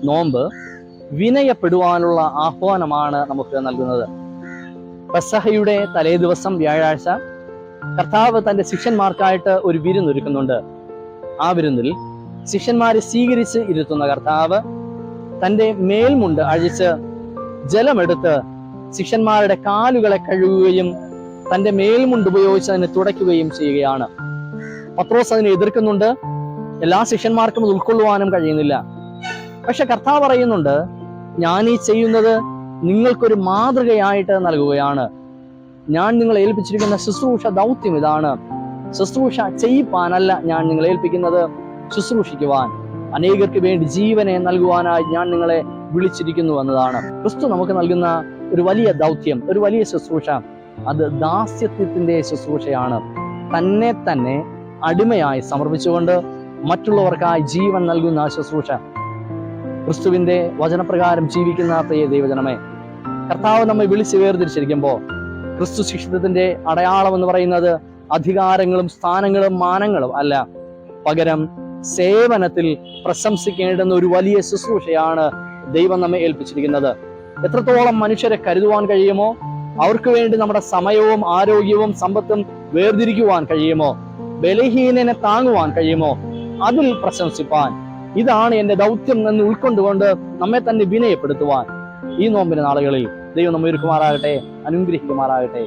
നോമ്പ് വിനയപ്പെടുവാനുള്ള ആഹ്വാനമാണ് നമുക്ക് നൽകുന്നത്. പെസഹയുടെ തലേ ദിവസം വ്യാഴാഴ്ച കർത്താവ് തന്റെ ശിഷ്യന്മാർക്കായിട്ട് ഒരു വിരുന്നൊരുക്കുന്നുണ്ട്. ആ വിരുന്നിൽ ശിഷ്യന്മാരെ സ്വീകരിച്ച് ഇരുത്തുന്ന കർത്താവ് തന്റെ മേൽമുണ്ട് അഴിച്ച് ജലമെടുത്ത് ശിഷ്യന്മാരുടെ കാലുകളെ കഴുകുകയും തന്റെ മേൽമുണ്ട് ഉപയോഗിച്ച് അതിനെ തുടയ്ക്കുകയും ചെയ്യുകയാണ്. പത്രോസ് അതിനെ എതിർക്കുന്നുണ്ട്. എല്ലാ ശിഷ്യന്മാർക്കും അത് ഉൾക്കൊള്ളുവാനും കഴിയുന്നില്ല. പക്ഷെ കർത്താവ് പറയുന്നുണ്ട്, ഞാൻ ഈ ചെയ്യുന്നത് നിങ്ങൾക്കൊരു മാതൃകയായിട്ട് നൽകുകയാണ്. ഞാൻ നിങ്ങളെ ഏൽപ്പിച്ചിരിക്കുന്ന ശുശ്രൂഷ ദൗത്യം ഇതാണ്. ശുശ്രൂഷ ചെയ്യിപ്പാനല്ല ഞാൻ നിങ്ങളെ ഏൽപ്പിക്കുന്നത്, ശുശ്രൂഷിക്കുവാൻ, അനേകർക്ക് വേണ്ടി ജീവനെ നൽകുവാനായി ഞാൻ നിങ്ങളെ വിളിച്ചിരിക്കുന്നു എന്നതാണ്. ക്രിസ്തു നമുക്ക് നൽകുന്ന ഒരു വലിയ ദൗത്യം, ഒരു വലിയ ശുശ്രൂഷ, അത് ദാസ്യത്വത്തിന്റെ ശുശ്രൂഷയാണ്. തന്നെ അടിമയായി സമർപ്പിച്ചുകൊണ്ട് മറ്റുള്ളവർക്കായി ജീവൻ നൽകുന്ന ശുശ്രൂഷ. ക്രിസ്തുവിന്റെ വചനപ്രകാരം ജീവിക്കുന്ന പ്രിയ ദൈവജനമേ, കർത്താവ് നമ്മെ വിളിച്ച് വേർതിരിച്ചിരിക്കുമ്പോൾ ക്രിസ്തു ശിഷ്യത്വത്തിന്റെ അടയാളം എന്ന് പറയുന്നത് അധികാരങ്ങളും സ്ഥാനങ്ങളും മാനങ്ങളും അല്ല, പകരം സേവനത്തിൽ പ്രശംസിക്കേണ്ടുന്ന ഒരു വലിയ ശുശ്രൂഷയാണ് ദൈവം നമ്മെ ഏൽപ്പിച്ചിരിക്കുന്നത്. എത്രത്തോളം മനുഷ്യരെ കരുതുവാൻ കഴിയുമോ, അവർക്ക് വേണ്ടി നമ്മുടെ സമയവും ആരോഗ്യവും സമ്പത്തും വേർതിരിക്കുവാൻ കഴിയുമോ, ബലഹീനനെ താങ്ങുവാൻ കഴിയുമോ, അതിൽ പ്രശംസിപ്പാൻ, ഇതാണ് എന്റെ ദൗത്യം എന്ന് ഉൾക്കൊണ്ടുകൊണ്ട് നമ്മെ തന്നെ വിനയപ്പെടുത്തുവാൻ ഈ നോമ്പിന്റെ നാളുകളിൽ ദൈവം നമ്മെ ഒരുക്കുമാറാകട്ടെ, അനുഗ്രഹിക്കുമാറാകട്ടെ.